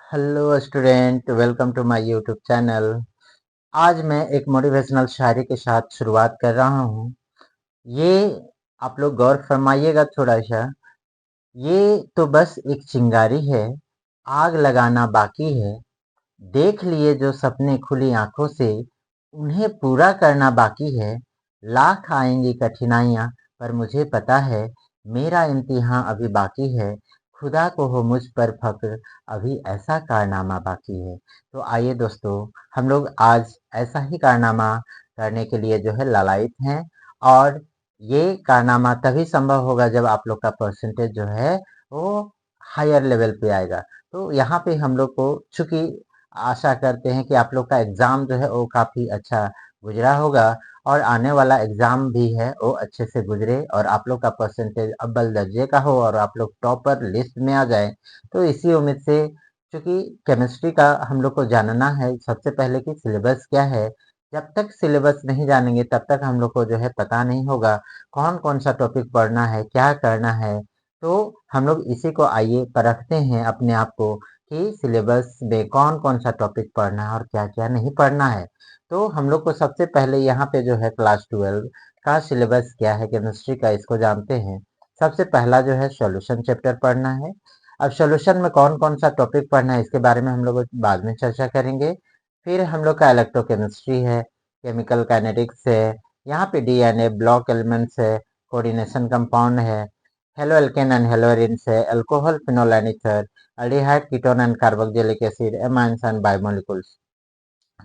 Hello student, welcome to my YouTube channel. आज मैं एक मोटिवेशनल शायरी के साथ शुरुआत कर रहा हूँ। ये आप लोग गौर फरमाइएगा थोड़ा सा। ये तो बस एक चिंगारी है, आग लगाना बाकी है। देख लिए जो सपने खुली आंखों से, उन्हें पूरा करना बाकी है। लाख आएंगी कठिनाइयाँ, पर मुझे पता है मेरा इम्तिहान अभी बाकी है। खुदा को हो मुझ पर फक्र, अभी ऐसा कारनामा बाकी है। तो आइए दोस्तों, हम लोग आज ऐसा ही कारनामा करने के लिए जो है लालायित हैं। और ये कारनामा तभी संभव होगा जब आप लोग का परसेंटेज जो है वो हायर लेवल पे आएगा। तो यहाँ पे हम लोग को, चूंकि आशा करते हैं कि आप लोग का एग्ज़ाम जो है वो काफ़ी अच्छा गुज़रा होगा और आने वाला एग्ज़ाम भी है वो अच्छे से गुज़रे और आप लोग का परसेंटेज अव्वल दर्जे का हो और आप लोग टॉपर लिस्ट में आ जाए। तो इसी उम्मीद से, चूँकि केमिस्ट्री का हम लोग को जानना है सबसे पहले कि सिलेबस क्या है। जब तक सिलेबस नहीं जानेंगे तब तक हम लोग को जो है पता नहीं होगा कौन-कौन सा टॉपिक पढ़ना है, क्या करना है। तो हम लोग इसी को आइए परखते हैं अपने आप को कि सिलेबस में कौन-कौन सा टॉपिक पढ़ना है और क्या-क्या नहीं पढ़ना है। तो हम लोग को सबसे पहले यहाँ पे जो है क्लास 12 का सिलेबस क्या है केमिस्ट्री का, इसको जानते हैं। सबसे पहला जो है सॉल्यूशन चैप्टर पढ़ना है। अब सॉल्यूशन में कौन-कौन सा टॉपिक पढ़ना है इसके बारे में हम लोग बाद में चर्चा करेंगे। फिर हम लोग का इलेक्ट्रोकेमिस्ट्री है, केमिकल काइनेटिक्स है, यहाँ पे डीएनए, ब्लॉक एलिमेंट्स है, कोऑर्डिनेशन कंपाउंड है, हेलो एल्केन एंड हेलोरिन्स है, alcohol, phenol and ether, aldehyde, ketone and carboxylic acid, amines and biomolecules.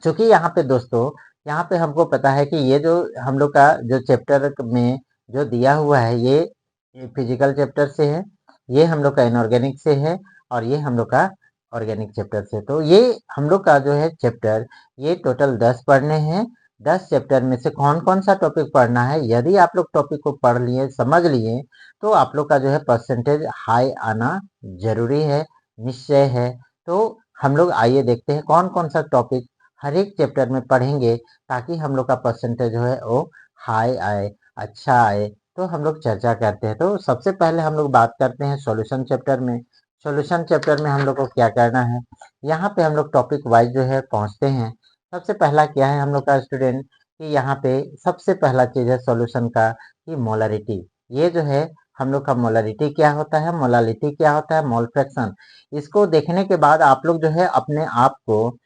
चूंकि यहाँ पे दोस्तों, यहाँ पे हमको पता है कि ये जो हम लोग का जो चैप्टर में जो दिया हुआ है ये फिजिकल चैप्टर से है, ये हम लोग का इनऑर्गेनिक से है और ये हम लोग का ऑर्गेनिक चैप्टर से। तो ये हम लोग का जो है चैप्टर, ये टोटल 10 पढ़ने हैं। 10 चैप्टर में से कौन कौन सा टॉपिक पढ़ना है, यदि आप लोग टॉपिक को पढ़ लिए, समझ लिए, तो आप लोग का जो है परसेंटेज हाई आना जरूरी है, निश्चय है। तो हम लोग आइए देखते हैं कौन कौन सा टॉपिक हर एक चैप्टर में पढ़ेंगे ताकि हम लोग का परसेंटेज जो है वो हाई आए, अच्छा आए। तो हम लोग चर्चा करते हैं। तो सबसे पहले हम लोग बात करते हैं सॉल्यूशन चैप्टर में। सॉल्यूशन चैप्टर में हम लोग को क्या करना है, यहाँ पे हम लोग टॉपिक वाइज जो है पहुँचते हैं। सबसे पहला क्या है हम लोग का स्टूडेंट, कि यहाँ पे सबसे पहला चीज है सॉल्यूशन का कि मोलरिटी। ये जो है हम लोग का मोलरिटी क्या होता है, मोलालिटी क्या होता है, मोल फ्रैक्शन। इसको देखने के बाद आप लोग जो है अपने आप को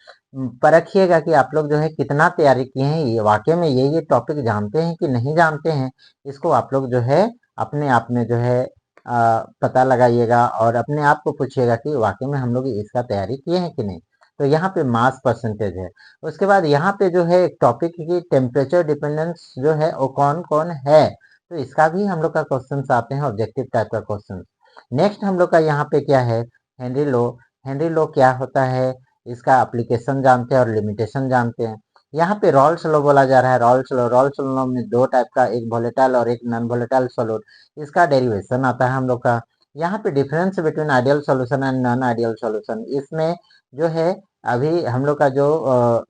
परखिएगा कि आप लोग जो है कितना तैयारी किए हैं, ये वाकई में ये टॉपिक जानते हैं कि नहीं जानते हैं। इसको आप लोग जो है अपने आप में जो है पता लगाइएगा और अपने आप को पूछिएगा कि वाकई में हम लोग इसका तैयारी किए हैं कि नहीं। तो यहाँ पे मास परसेंटेज है। उसके बाद यहाँ पे जो है एक टॉपिक की टेम्परेचर डिपेंडेंस जो है वो कौन कौन है, तो इसका भी हम लोग का क्वेश्चन आते हैं, ऑब्जेक्टिव टाइप का क्वेश्चन। नेक्स्ट हम लोग का यहाँ पे क्या है, हेनरी लो। हेनरी लो क्या होता है, इसका एप्लीकेशन जानते हैं और लिमिटेशन जानते हैं। यहाँ पे रॉल्स लॉ बोला जा रहा है। रॉल्स लॉ में दो टाइप का, एक वोलेटाइल और एक नॉन वोलेटाइल सॉल्यूट, इसका डेरिवेशन आता है हम लोग का। यहाँ पे difference between ideal solution and non ideal solution, इसमें जो है अभी हम लोग का जो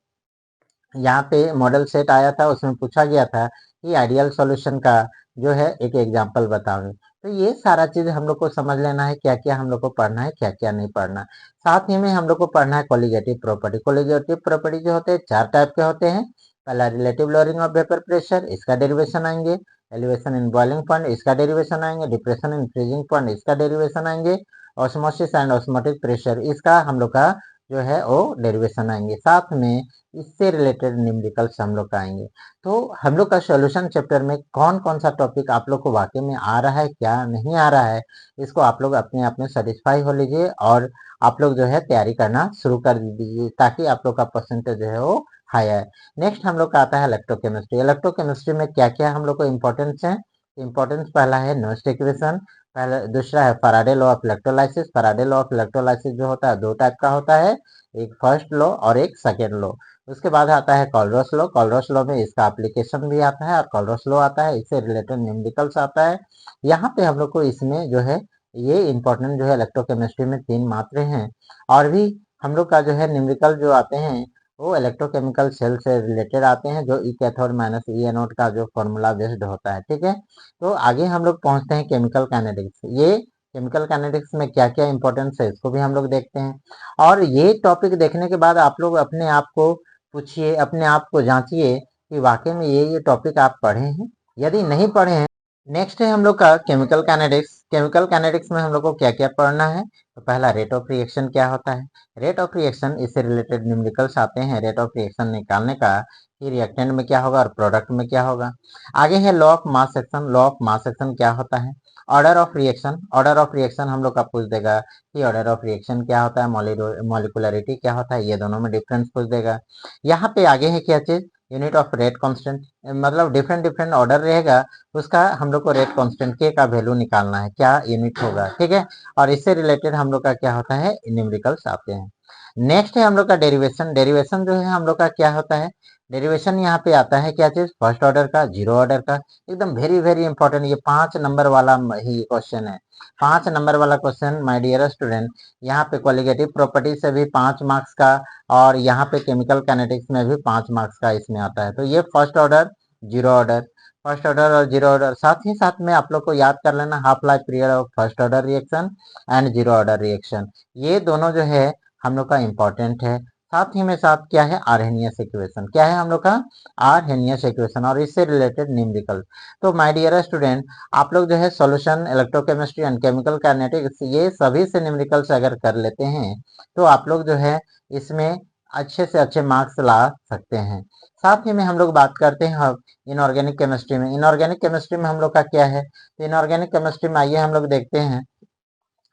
यहाँ पे मॉडल सेट आया था उसमें पूछा गया था कि आइडियल सॉल्यूशन का जो है एक एग्जांपल बताओ। तो ये सारा चीज हम लोग को समझ लेना है, क्या क्या हम लोग को पढ़ना है, क्या क्या नहीं पढ़ना। साथ ही में हम लोग को पढ़ना है कोलिगेटिव प्रॉपर्टी। कोलिगेटिव प्रॉपर्टी जो होते हैं चार टाइप के होते हैं। पहला relative lowering of vapour pressure, इसका डेरिवेशन आएंगे। एलिवेशन इन बॉइलिंग पॉइंट, इसका डेरिवेशन आएंगे। डिप्रेशन इन फ्रीजिंग पॉइंट, इसका डेरिवेशन आएंगे। ऑस्मोसिस एंड ऑस्मोटिक प्रेशर, इसका हम लोग का जो है वो डेरिवेशन आएंगे। साथ में इससे रिलेटेड न्यूमेरिकल्स हम लोग का आएंगे। तो हम लोग का सॉल्यूशन चैप्टर में कौन कौन सा टॉपिक आप लोग को वाकई में आ रहा है, क्या नहीं आ रहा है, इसको आप लोग अपने आप में सेटिस्फाई हो लीजिए और आप लोग जो है तैयारी करना शुरू कर दीजिए ताकि आप लोग का परसेंटेज जो है वो हाई आए। नेक्स्ट हम लोग का आता है इलेक्ट्रोकेमिस्ट्री। इलेक्ट्रोकेमिस्ट्री में क्या क्या हम लोग को इम्पोर्टेंस है। इम्पोर्टेंस पहला है नोस्ट इक्वेशन, पहला दूसरा है Faraday law of electrolysis. Faraday law of electrolysis जो होता है दो टाइप का होता है, एक फर्स्ट लॉ और एक सेकेंड लॉ। उसके बाद आता है कॉलरॉस लॉ। कॉलरॉस लॉ में इसका एप्लीकेशन भी आता है और कॉलरॉस लॉ आता है, इससे रिलेटेड न्यूमेरिकल्स आता है। यहाँ पे हम लोग को इसमें जो है ये इंपॉर्टेंट जो है इलेक्ट्रोकेमिस्ट्री में तीन मात्रे हैं और भी हम लोग का जो है न्यूमेरिकल जो आते हैं वो इलेक्ट्रोकेमिकल सेल से रिलेटेड आते हैं, जो ई कैथोड माइनस ई एनोड का जो फॉर्मूला बेस्ड होता है। ठीक है, तो आगे हम लोग पहुंचते हैं केमिकल काइनेटिक्स। ये केमिकल काइनेटिक्स में क्या क्या इंपॉर्टेंस है इसको भी हम लोग देखते हैं। और ये टॉपिक देखने के बाद आप लोग अपने आप को पूछिए, अपने आप को जांचिए कि वाकई में ये टॉपिक आप पढ़े हैं। यदि नहीं पढ़े हैं, नेक्स्ट है हम लोग का केमिकल काइनेटिक्स। केमिकल काइनेटिक्स में हम लोग को क्या क्या पढ़ना है? तो पहला रेट ऑफ रिएक्शन क्या होता है। रेट ऑफ रिएक्शन, इससे रिलेटेड न्यूमेरिकल्स आते हैं रेट ऑफ रिएक्शन निकालने का, कि रिएक्टेंट में क्या होगा और प्रोडक्ट में क्या होगा। आगे है law of mass action. Law of mass action क्या होता है? Order of reaction. Order of reaction हम लोग का पूछ देगा कि ऑर्डर ऑफ रिएक्शन क्या होता है, मॉलिक्यूलरिटी क्या होता है, ये दोनों में डिफरेंस पूछ देगा। यहाँ पे आगे है क्या चीज? यूनिट ऑफ रेट कांस्टेंट, मतलब डिफरेंट डिफरेंट ऑर्डर रहेगा, उसका हम लोग को रेट कांस्टेंट के का वैल्यू निकालना है, क्या यूनिट होगा, ठीक है। और इससे रिलेटेड हम लोग का क्या होता है, न्यूमेरिकल्स आते हैं। नेक्स्ट है हम लोग का डेरिवेशन। डेरिवेशन जो है हम लोग का क्या होता है? डेरिवेशन यहाँ पे आता है क्या चीज? फर्स्ट ऑर्डर का, जीरो ऑर्डर का। एकदम वेरी वेरी इंपॉर्टेंट, ये 5 नंबर वाला ही क्वेश्चन है। 5 नंबर वाला क्वेश्चन माय डियर स्टूडेंट। यहाँ पे क्वालिटेटिव प्रॉपर्टी से भी 5 मार्क्स का, और यहाँ पे केमिकल काइनेटिक्स में भी 5 मार्क्स का इसमें आता है। तो ये first order, zero order, first order और जीरो ऑर्डर, साथ ही साथ में आप लोग को याद कर लेना half life period of first order reaction and zero order reaction. ये दोनों जो है हम लोग का इम्पोर्टेंट है। साथ ही में साथ क्या है? Arrhenius equation. क्या है हम लोग का? आर्हेनियस इक्वेशन, और इससे रिलेटेड न्यूमेरिकल। तो माय डियर स्टूडेंट, आप लोग जो है solution, electrochemistry and chemical kinetics, ये सभी से न्यूमेरिकल्स अगर कर लेते हैं तो आप लोग जो है इसमें अच्छे से अच्छे मार्क्स ला सकते हैं। साथ ही में हम लोग बात करते हैं अब इनऑर्गेनिक केमिस्ट्री में। इनऑर्गेनिक केमिस्ट्री में हम लोग का क्या है? तो इनऑर्गेनिक केमिस्ट्री में आइए हम लोग देखते हैं,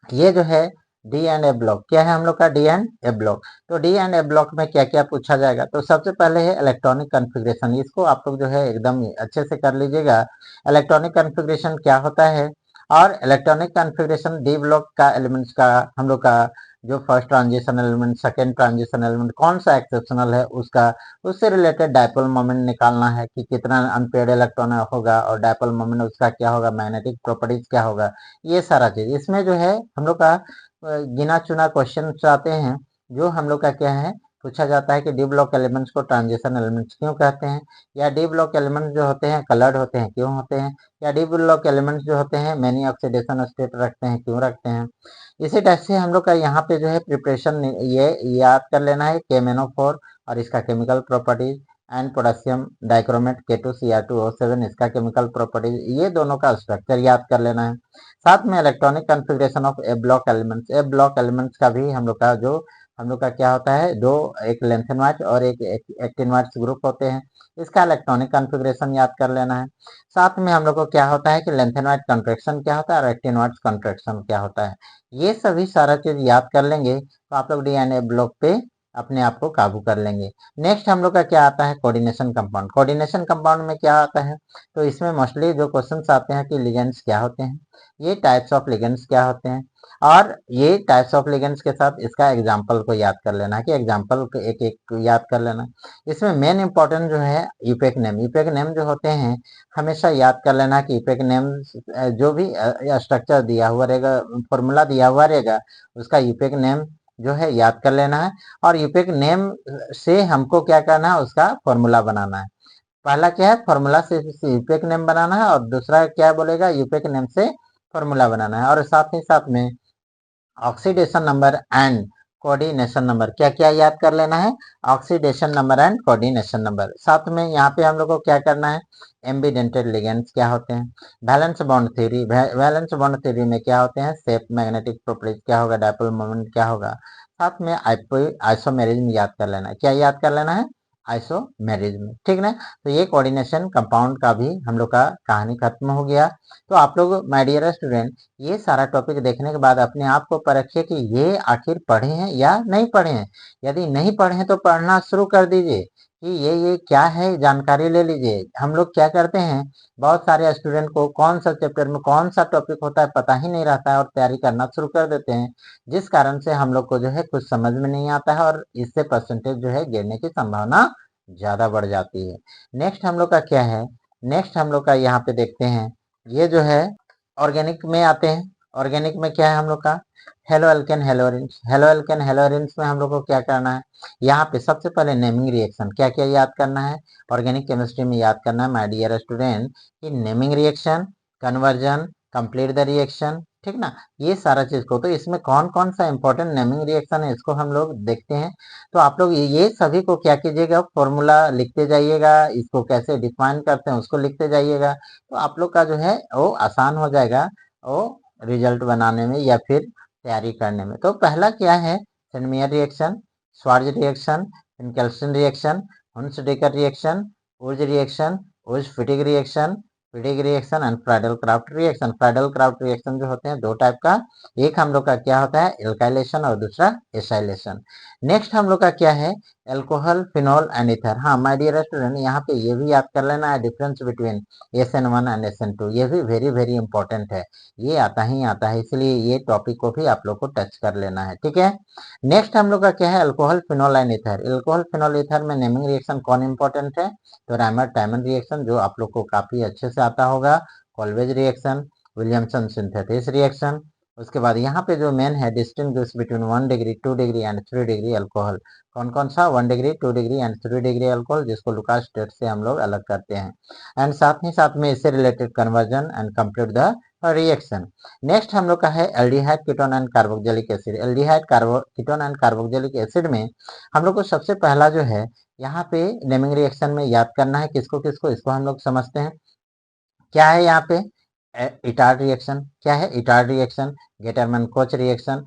ये जो है डी एंड ए ब्लॉक। क्या है हम लोग का? D and A block. तो डी एंड ए ब्लॉक में क्या क्या पूछा जाएगा? तो सबसे पहले है इलेक्ट्रॉनिक कॉन्फ़िगरेशन। इसको आप लोग जो है एकदम अच्छे से कर लीजिएगा। इलेक्ट्रॉनिक कॉन्फ़िगरेशन क्या होता है, और इलेक्ट्रॉनिक कॉन्फ़िगरेशन डी ब्लॉक का एलिमेंट्स का हम लोग का जो first transition element, second transition element कौन सा एक्सेप्शनल है उसका, उससे रिलेटेड डायपोल मोमेंट निकालना है कि कितना अनपेयर्ड इलेक्ट्रॉन होगा, और डायपोल मोमेंट उसका क्या होगा, मैग्नेटिक प्रॉपर्टीज क्या होगा, ये सारा चीज इसमें जो है हम लोग का गिना चुना क्वेश्चन आते हैं, जो हम लोग का क्या है पूछा जाता है कि डी ब्लॉक एलिमेंट्स को ट्रांजिशन एलिमेंट्स क्यों कहते हैं, या डी ब्लॉक एलिमेंट्स जो होते हैं कलर्ड होते हैं क्यों होते हैं, या डी ब्लॉक एलिमेंट्स जो होते हैं मैनी ऑक्सीडेशन स्टेट रखते हैं क्यों रखते हैं। इसी टाइप से हम लोग का यहाँ पे जो है प्रिपरेशन ये याद कर लेना है KMnO4 और इसका chemical properties, and potassium dichromate K2Cr2O7 इसका केमिकल प्रॉपर्टीज, ये दोनों का स्ट्रक्चर याद कर लेना है। साथ में electronic configuration of A block elements. A block elements का भी हम लोग का जो हम लोग का क्या होता है, दो, एक लेंथेनवाइज और एक एक्टिनवाइज ग्रुप होते हैं, इसका इलेक्ट्रॉनिक कॉन्फ़िगरेशन याद कर लेना है। साथ में हम लोग को क्या होता है कि लेंथेनवाइज कॉन्ट्रैक्शन क्या होता है और एक्टिनवाइज कॉन्ट्रैक्शन क्या होता है, ये सभी सारा चीज याद कर लेंगे तो आप लोग डीएनए ब्लॉक पे अपने आप को काबू कर लेंगे। नेक्स्ट हम लोग का क्या आता है? Coordination compound. कोऑर्डिनेशन कंपाउंड में क्या आता है? तो इसमें मोस्टली जो क्वेश्चंस आते हैं कि लिगेंड्स क्या होते हैं, ये टाइप्स ऑफ लिगेंड्स क्या होते हैं, और ये टाइप्स ऑफ लिगेंड्स के साथ इसका एग्जाम्पल को याद कर लेना है, कि एग्जाम्पल एक एक याद कर लेना। इसमें मेन इंपॉर्टेंट जो है यूपेक नेम। यूपेक नेम जो होते हैं हमेशा याद कर लेना कि यूपेक नेम जो भी स्ट्रक्चर दिया हुआ रहेगा, फॉर्मूला दिया हुआ रहेगा, उसका यूपेक नेम जो है याद कर लेना है। और यूपेक नेम से हमको क्या करना है, उसका फॉर्मूला बनाना है। पहला क्या है, फॉर्मूला से यूपेक नेम बनाना है, और दूसरा क्या बोलेगा, यूपेक नेम से फॉर्मूला बनाना है। और साथ ही साथ में oxidation number and coordination number क्या क्या याद कर लेना है, oxidation number and coordination number. साथ में यहाँ पे हम लोग को क्या करना है, एम्बिडेंटेड लिगेंड्स क्या होते हैं, valence bond theory, valence bond theory में क्या होते हैं, सेफ मैग्नेटिक प्रॉपर्टीज क्या होगा, डायपोल मोमेंट क्या होगा। साथ में आइसोमेरिज्म याद कर लेना है। क्या याद कर लेना है? आइसोमेरिज्म, ठीक ना। तो ये कोऑर्डिनेशन कंपाउंड का भी हम लोग का कहानी खत्म हो गया। तो आप लोग माय डियर स्टूडेंट ये सारा टॉपिक देखने के बाद अपने आप को परखिए कि ये आखिर पढ़े हैं या नहीं पढ़े हैं। यदि नहीं पढ़े हैं तो पढ़ना शुरू कर दीजिए कि ये क्या है, जानकारी ले लीजिए। हम लोग क्या करते हैं, बहुत सारे स्टूडेंट को कौन सा चैप्टर में कौन सा टॉपिक होता है पता ही नहीं रहता है, और तैयारी करना शुरू कर देते हैं, जिस कारण से हम लोग को जो है कुछ समझ में नहीं आता है, और इससे परसेंटेज जो है गिरने की संभावना ज्यादा बढ़ जाती है। नेक्स्ट हम लोग का क्या है, नेक्स्ट हम लोग का यहाँ पे देखते हैं, ये जो है ऑर्गेनिक में आते हैं। ऑर्गेनिक में क्या है हम लोग का, हेलो एल्केन हेलोरिन्स। हेलो एल्केन हेलोरिन्स में हम लोग को क्या करना है, यहाँ पे सबसे पहले नेमिंग रिएक्शन क्या क्या याद करना है, ऑर्गेनिक केमिस्ट्री में याद करना है माय डियर स्टूडेंट कि naming reaction, conversion, complete the reaction, ठीक ना। ये सारा चीज को, तो इसमें कौन कौन सा इंपॉर्टेंट नेमिंग रिएक्शन है इसको हम लोग देखते हैं। तो आप लोग ये सभी को क्या कीजिएगा, फॉर्मूला लिखते जाइएगा, इसको कैसे डिफाइन करते हैं उसको लिखते जाइएगा, तो आप लोग का जो है वो आसान हो जाएगा वो रिजल्ट बनाने में या फिर तैयारी करने में। तो पहला क्या है, Sandmeyer reaction, Swarts reaction, Finkelstein reaction, Hunsdiecker reaction, Wurtz reaction, Wurtz Fittig reaction, Fittig reaction and Friedel Crafts reaction. Friedel Crafts reaction जो होते हैं दो टाइप का, एक हम लोग का क्या होता है एल्काइलेशन और दूसरा एसाइलेशन। नेक्स्ट हम लोग का क्या है, एल्कोहल, फिनॉल एंड ईथर। हाँ माय डियर स्टूडेंट, यहाँ पे ये भी याद कर लेना है difference between SN1 and SN2, ये भी वेरी वेरी इंपॉर्टेंट है, ये आता ही आता है, इसलिए ये टॉपिक को भी आप लोग को टच कर लेना है, ठीक है। नेक्स्ट हम लोग का क्या है, alcohol, phenol and ether. Alcohol, phenol, ether में नेमिंग रिएक्शन कौन इंपॉर्टेंट है, तो राइमर टाइमन रिएक्शन जो आप लोग को काफी अच्छे से आता होगा, कॉल्वेज रिएक्शन, विलियमसन सिंथेसिस रिएक्शन। उसके बाद यहाँ पे जो मेन है, distinguish between 1 degree, 2 degree and 3 degree alcohol. कौन कौन सा, 1 degree, 2 degree and 3 degree alcohol, जिसको लुकास टेस्ट से हम लोग अलग करते हैं। एंड साथ ही साथ में इससे related conversion and complete the reaction. Next हम लोग का है aldehyde, ketone and carboxylic acid. Aldehyde, ketone and carboxylic acid में हम लोग को सबसे पहला जो है यहाँ पे नेमिंग रिएक्शन में याद करना है किसको किसको, इसको हम लोग समझते हैं। क्या है यहाँ पे, इटार्ड रिएक्शन। क्या है Etard reaction, Gattermann Koch reaction,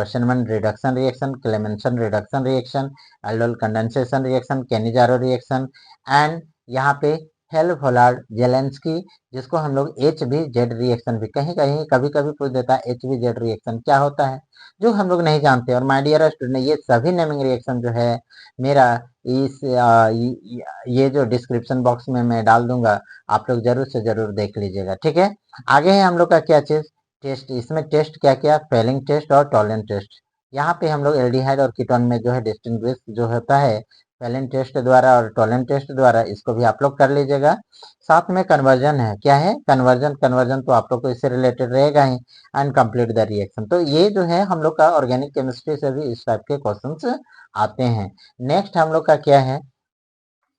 शेनमैन reduction reaction, Clemmensen reduction reaction, aldol condensation reaction, Cannizzaro reaction and यहाँ पे हेल्फ-होलार्ड जेलेंस्की, जिसको हम लोग HBZ रिएक्शन भी कहीं कहीं कभी कभी पूछ देता है, HBZ रिएक्शन क्या होता है जो हम लोग नहीं जानते। और माय डियर स्टूडेंट, ये सभी नेमिंग रिएक्शन जो है मेरा इस ये जो डिस्क्रिप्शन बॉक्स में मैं डाल दूंगा, आप लोग जरूर से जरूर देख लीजिएगा, ठीक है। आगे है हम लोग का क्या चीज, टेस्ट। इसमें टेस्ट क्या क्या, फेलिंग टेस्ट और टॉलेंट टेस्ट। यहाँ पे हम लोग एल्डिहाइड और कीटोन में जो है डिस्टिंग्विश जो होता है फेलिंग टेस्ट द्वारा और टॉलेंट टेस्ट द्वारा, इसको भी आप लोग कर लीजिएगा। साथ में कन्वर्जन है, क्या है कन्वर्जन, कन्वर्जन तो आप लोग को इससे रिलेटेड रहेगा ही, एंड कंप्लीट द रिएक्शन। तो ये जो है हम लोग का ऑर्गेनिक केमिस्ट्री से भी इस टाइप के क्वेश्चंस आते हैं। नेक्स्ट हम लोग का क्या है,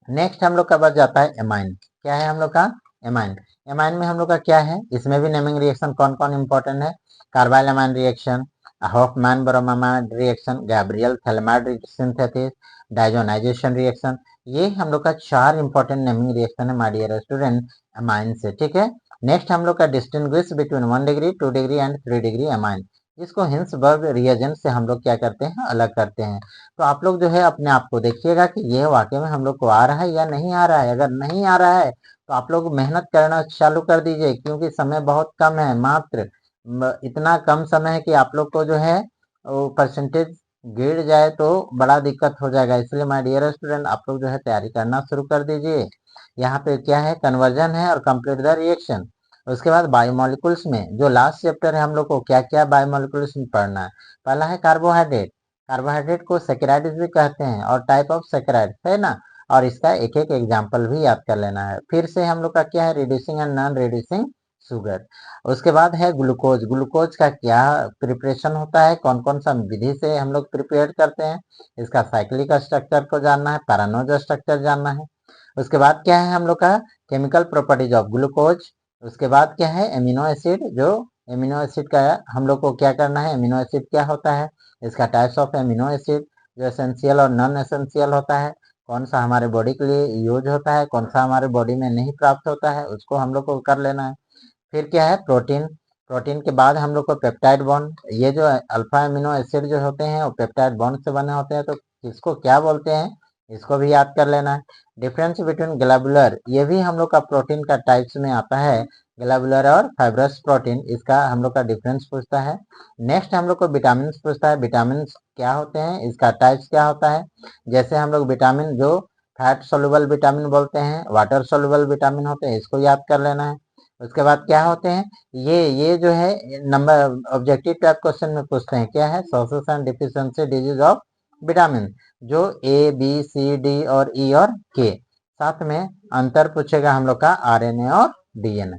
नेक्स्ट हम लोग का बच जाता है एमाइन। क्या है हम लोग का, एमाइन। एमाइन में हम लोग का क्या है, इसमें भी नेमिंग रिएक्शन कौन कौन इंपॉर्टेंट है, carbylamine reaction, Hofmann bromide reaction, Gabriel phthalimide synthesis, diazonization reaction. ये हम लोग का 4 इंपॉर्टेंट नेमिंग रिएक्शन है माय डियर स्टूडेंट एमाइन से, ठीक है। नेक्स्ट हम लोग का distinguish between 1 degree, 2 degree and 3 degree amine, इसको हिंसबर्ग रिएजेंट से हम लोग क्या करते हैं, अलग करते हैं। तो आप लोग जो है अपने आप को देखिएगा कि ये वाकई में हम लोग को आ रहा है या नहीं आ रहा है। अगर नहीं आ रहा है तो आप लोग मेहनत करना चालू कर दीजिए, क्योंकि समय बहुत कम है, मात्र इतना कम समय है कि आप लोग को जो है वो परसेंटेज गिर जाए तो बड़ा दिक्कत हो जाएगा। इसलिए माय डियर स्टूडेंट, आप लोग जो है तैयारी करना शुरू कर दीजिए। यहाँ पे क्या है, कन्वर्जन है और कंप्लीट द रिएक्शन। उसके बाद बायोमोलिकुल्स में जो लास्ट चैप्टर है हम लोग को क्या क्या बायोमोलिकुल्स में पढ़ना है। पहला है कार्बोहाइड्रेट। कार्बोहाइड्रेट को सैकेराइड्स भी कहते हैं और टाइप ऑफ सैकेराइड है ना, और इसका एक एक एग्जाम्पल भी याद कर लेना है। फिर से हम लोग का क्या है, reducing and non reducing sugar. उसके बाद है ग्लूकोज। ग्लूकोज का क्या प्रिपरेशन होता है, कौन कौन सा विधि से हम लोग प्रिपेयर करते हैं, इसका साइक्लिक स्ट्रक्चर को जानना है, पैरानोज स्ट्रक्चर जानना है। उसके बाद क्या है हम लोग का, केमिकल प्रॉपर्टीज ऑफ ग्लूकोज। उसके बाद क्या है, एमिनो एसिड। जो एमिनो एसिड का हम लोग को क्या करना है, एमिनो एसिड क्या होता है, इसका टाइप्स ऑफ एमिनो एसिड, जो एसेंशियल और नॉन एसेंशियल होता है, कौन सा हमारे बॉडी के लिए यूज होता है, कौन सा हमारे बॉडी में नहीं प्राप्त होता है, उसको हम लोग को कर लेना है। फिर क्या है, प्रोटीन। प्रोटीन के बाद हम लोग को पेप्टाइड बॉन्ड। ये जो अल्फा एमिनो एसिड जो होते हैं वो पेप्टाइड बॉन्ड से बने होते हैं, तो किसको क्या बोलते हैं, इसको भी याद कर लेना है। डिफरेंस बिटवीन ग्लोबुलर, ये भी हम लोग का प्रोटीन का टाइप्स में आता है, ग्लोबुलर और फाइब्रस प्रोटीन, इसका हम लोग का डिफरेंस पूछता है। नेक्स्ट हम लोग को विटामिन पूछता है, विटामिन क्या होते हैं, इसका टाइप्स क्या होता है। जैसे हम लोग विटामिन जो फैट सोल्यूबल विटामिन बोलते हैं, वाटर सोल्यूबल विटामिन होते हैं, इसको याद कर लेना है। उसके बाद क्या होते हैं, ये जो है नंबर ऑब्जेक्टिव टाइप क्वेश्चन में पूछते हैं, क्या है, sources and deficiency disease of vitamin, जो A B C D और E और K। साथ में अंतर पूछेगा हम लोग का RNA और DNA।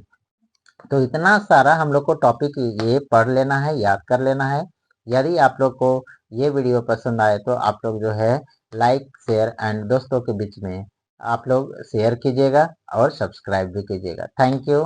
तो इतना सारा हम लोग को टॉपिक ये पढ़ लेना है, याद कर लेना है। यदि आप लोग को ये वीडियो पसंद आए तो आप लोग जो है लाइक शेयर एंड दोस्तों के बीच में आप लोग शेयर कीजिएगा और सब्सक्राइब भी कीजिएगा। Thank you.